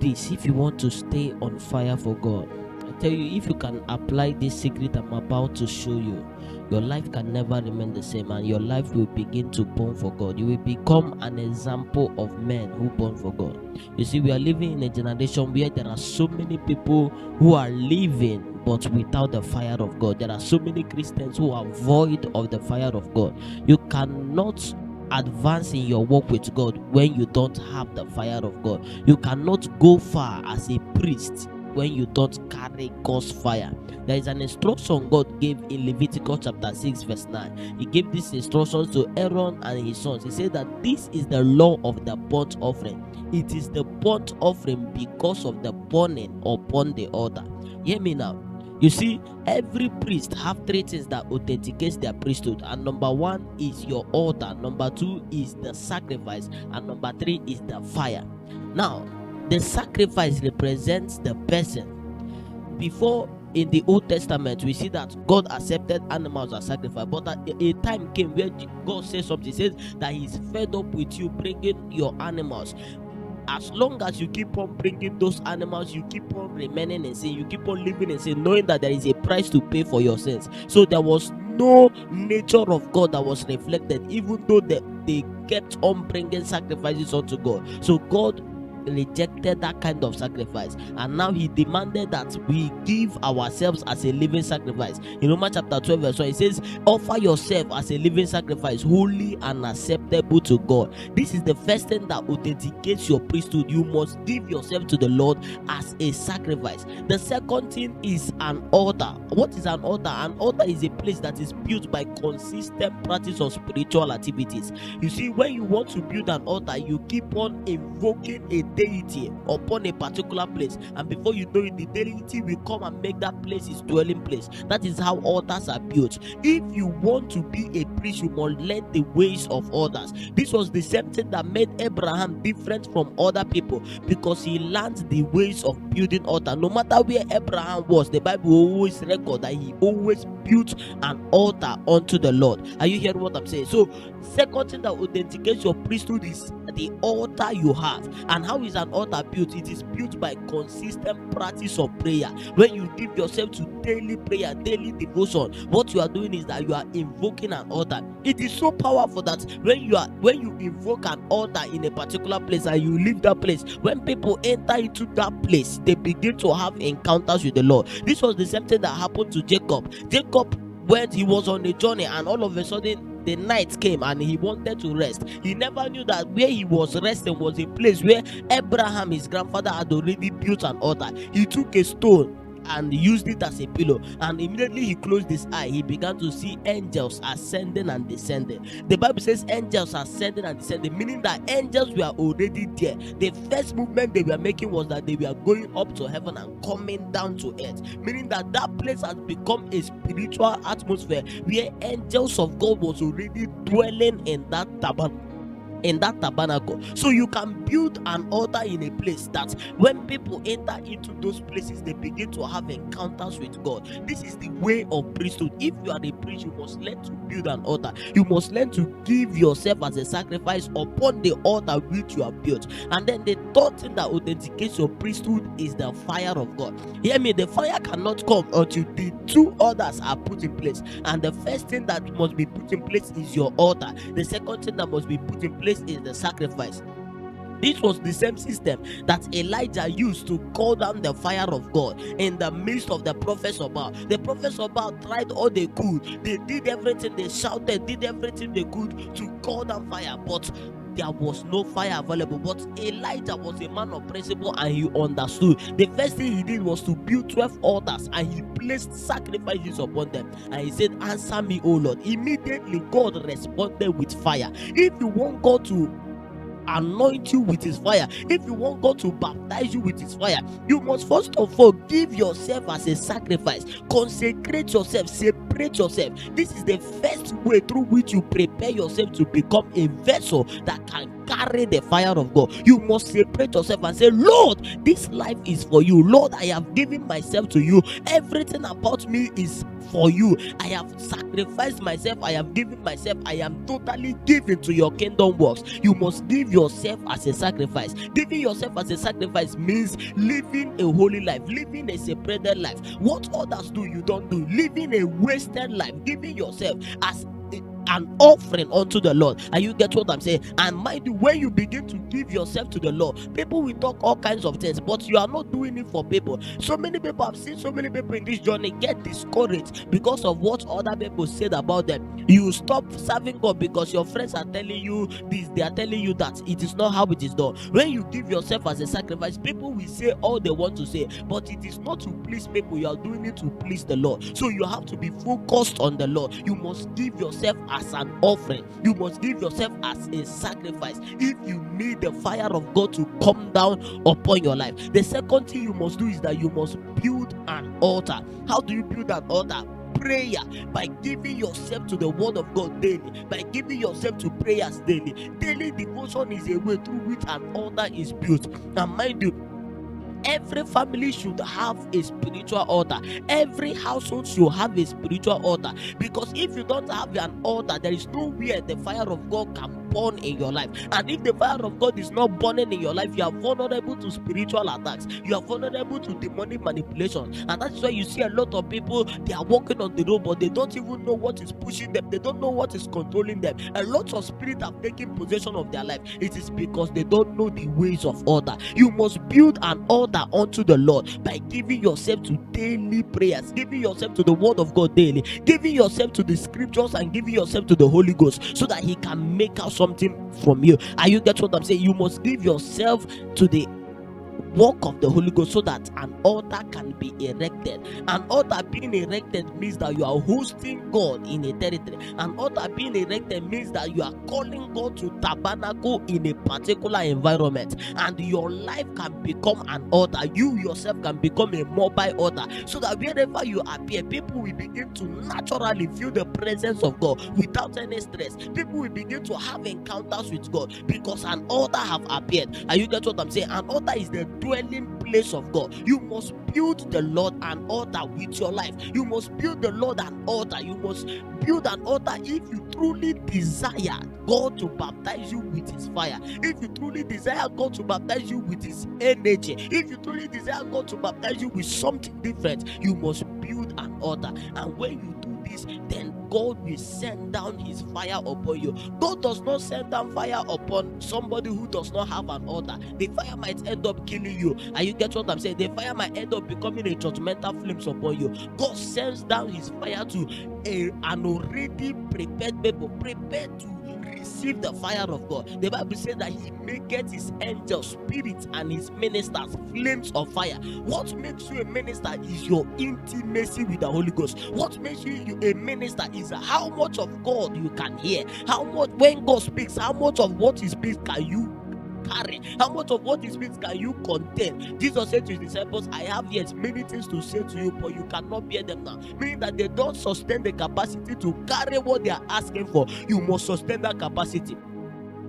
this if you want to stay on fire for God. I tell you, if you can apply this secret I'm about to show you, your life can never remain the same, and your life will begin to burn for God. You will become an example of men who burn for God. You see, we are living in a generation where there are so many people who are living but without the fire of God. There are so many Christians who are void of the fire of God. You cannot advance in your walk with God when you don't have the fire of God. You cannot go far as a priest when you don't carry God's fire. There is an instruction God gave in Leviticus chapter 6 verse 9. He gave these instructions to Aaron and his sons. He said that this is the law of the burnt offering. It is the burnt offering because of the burning upon the altar. Hear me now. You see, every priest have three things that authenticates their priesthood, and number one is your altar, number two is the sacrifice, and number three is the fire. Now, the sacrifice represents the person. Before, in the Old Testament, we see that God accepted animals as sacrifice, but a time came where God says something. He says that He's fed up with you bringing your animals. As long as you keep on bringing those animals, you keep on remaining in sin, you keep on living in sin, knowing that there is a price to pay for your sins. So there was no nature of God that was reflected, even though they kept on bringing sacrifices unto God. So God rejected that kind of sacrifice, and now He demanded that we give ourselves as a living sacrifice. In Romans chapter 12 verse 1, it says, offer yourself as a living sacrifice, holy and acceptable to God. This is the first thing that authenticates your priesthood. You must give yourself to the Lord as a sacrifice. The second thing is an altar. What is an altar? An altar is a place that is built by consistent practice of spiritual activities. You see, when you want to build an altar, you keep on invoking a deity upon a particular place, and before you know it, the deity will come and make that place his dwelling place. That is how altars are built. If you want to be a priest, you must learn the ways of others. This was the same thing that made Abraham different from other people, because he learned the ways of building altar. No matter where Abraham was, the Bible always record that he always built an altar unto the Lord. Are you hearing what I'm saying? So second thing that authenticates your priesthood is the altar you have. And how is an altar built? It is built by consistent practice of prayer. When you give yourself to daily prayer, daily devotion, what you are doing is that you are invoking an altar. It is so powerful that when you invoke an altar in a particular place and you leave that place, when people enter into that place, they begin to have encounters with the Lord. This was the same thing that happened to Jacob. Jacob, when he was on a journey, and all of a sudden the night came and he wanted to rest. He never knew that where he was resting was a place where Abraham, his grandfather, had already built an altar. He took a stone and used it as a pillow, and immediately he closed his eye. He began to see angels ascending and descending. The Bible says angels ascending and descending, meaning that angels were already there. The first movement they were making was that they were going up to heaven and coming down to earth, meaning that that place has become a spiritual atmosphere where angels of God was already dwelling in that tabernacle. So you can build an altar in a place that when people enter into those places, they begin to have encounters with God. This is the way of priesthood. If you are a priest, you must learn to build an altar. You must learn to give yourself as a sacrifice upon the altar which you have built. And then the third thing that authenticates your priesthood is the fire of God. Hear me, the fire cannot come until the two others are put in place. And the first thing that must be put in place is your altar. The second thing that must be put in place is the sacrifice. This was the same system that Elijah used to call down the fire of God in the midst of the prophets of Baal. The prophets of Baal tried all they could. They did everything. They shouted, did everything they could to call down fire, but there was no fire available. But Elijah was a man of principle and he understood. The first thing he did was to build 12 altars and he placed sacrifices upon them, and he said, answer me, O Lord. Immediately God responded with fire. If you want God to anoint you with his fire, if you want God to baptize you with his fire, you must first of all give yourself as a sacrifice. Consecrate yourself, separate yourself. This is the first way through which you prepare yourself to become a vessel that can carry the fire of God. You must separate yourself and say, Lord, this life is for you. Lord, I have given myself to you. Everything about me is for you. I have sacrificed myself. I have given myself. I am totally given to your kingdom works. You must give yourself as a sacrifice. Giving yourself as a sacrifice means living a holy life, living a separated life. What others do, you don't do. Living a wasted life, giving yourself as an offering unto the Lord. And you get what I'm saying? And mind you, when you begin to give yourself to the Lord, people will talk all kinds of things, but you are not doing it for people. So many people, I've seen so many people in this journey get discouraged because of what other people said about them. You stop serving God because your friends are telling you this, they are telling you that. It is not how it is done. When you give yourself as a sacrifice, people will say all they want to say, but it is not to please people. You are doing it to please the Lord. So you have to be focused on the Lord. You must give yourself as an offering. You must give yourself as a sacrifice if you need the fire of God to come down upon your life. The second thing you must do is that you must build an altar. How do you build an altar? Prayer, by giving yourself to the word of God daily, by giving yourself to prayers daily. Daily devotion is a way through which an altar is built. And mind you, every family should have a spiritual altar. Every household should have a spiritual altar, because if you don't have an altar, there is nowhere the fire of God can burn in your life. And if the fire of God is not burning in your life, you are vulnerable to spiritual attacks. You are vulnerable to demonic manipulation. And that's why you see a lot of people, they are walking on the road, but they don't even know what is pushing them. They don't know what is controlling them. A lot of spirits have taken possession of their life. It is because they don't know the ways of order. You must build an altar unto the Lord by giving yourself to daily prayers, giving yourself to the word of God daily, giving yourself to the scriptures, and giving yourself to the Holy Ghost, so that he can make out something from you. Are you get what I'm saying? You must give yourself to the work of the Holy Ghost so that an altar can be erected. An altar being erected means that you are hosting God in a territory. An altar being erected means that you are calling God to tabernacle in a particular environment, and your life can become an altar. You yourself can become a mobile altar, so that wherever you appear, people will begin to naturally feel the presence of God without any stress. People will begin to have encounters with God because an altar have appeared. And you get what I'm saying? An altar is the dwelling place of God. You must build the Lord an altar with your life. You must build the Lord an altar. You must build an altar if you truly desire God to baptize you with his fire. If you truly desire God to baptize you with his energy, if you truly desire God to baptize you with something different, you must build an altar. And when you do this, then God will send down his fire upon you. God does not send down fire upon somebody who does not have an altar. The fire might end up killing you. And you get what I'm saying? The fire might end up becoming a judgmental flames upon you. God sends down his fire to an already prepared people, prepared to receive the fire of God. The Bible says that he maketh his angels spirits and his ministers flames of fire. What makes you a minister is your intimacy with the Holy Ghost. What makes you a minister is how much of God you can hear. How much, when God speaks, how much of what he speaks can you carry? How much of what he speaks can you contain? Jesus said to his disciples, I have yet many things to say to you, but you cannot bear them now. Meaning that they don't sustain the capacity to carry what they are asking for. You must sustain that capacity.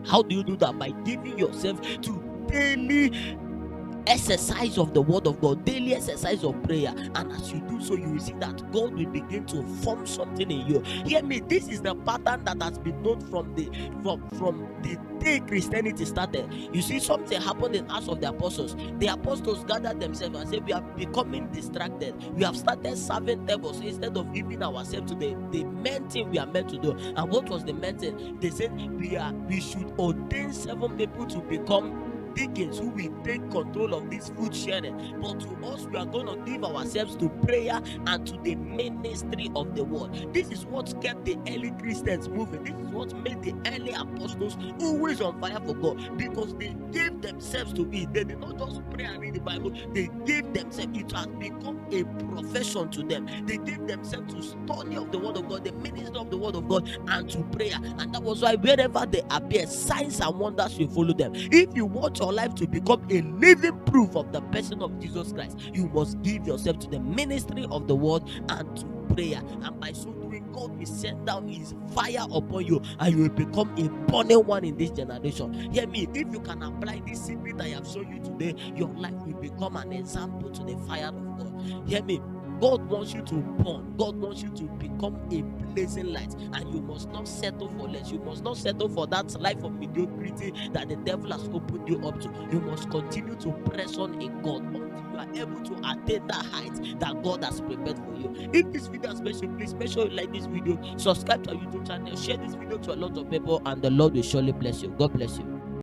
How do you do that? By giving yourself to daily exercise of the word of God, daily exercise of prayer. And as you do so, you will see that God will begin to form something in you. Hear me, this is the pattern that has been known from the day Christianity started. You see, something happened in Acts of the Apostles. The apostles gathered themselves and said, we are becoming distracted. We have started serving tables instead of giving ourselves to the main thing we are meant to do. And what was the main thing? They said we should ordain 7 people to become deacons who will take control of this food sharing. But to us, we are going to give ourselves to prayer and to the ministry of the word. This is what kept the early Christians moving. This is what made the early apostles always on fire for God, because they gave themselves to it. They did not just pray and read the Bible, they gave themselves. It has become a profession to them. They gave themselves to study of the word of God, the ministry of the word of God, and to prayer. And that was why wherever they appear, signs and wonders will follow them. If you want your life to become a living proof of the person of Jesus Christ, you must give yourself to the ministry of the word and to prayer. And by so doing, God will send down his fire upon you, and you will become a burning one in this generation. Hear me, if you can apply this secret I have shown you today, your life will become an example to the fire of God. Hear me, God wants you to burn. God wants you to become a blazing light, and you must not settle for less. You must not settle for that life of mediocrity that the devil has opened you up to. You must continue to press on in God until you are able to attain that height that God has prepared for you. If this video has blessed you, please make sure you like this video, subscribe to our YouTube channel, share this video to a lot of people, and the Lord will surely bless you. God bless you.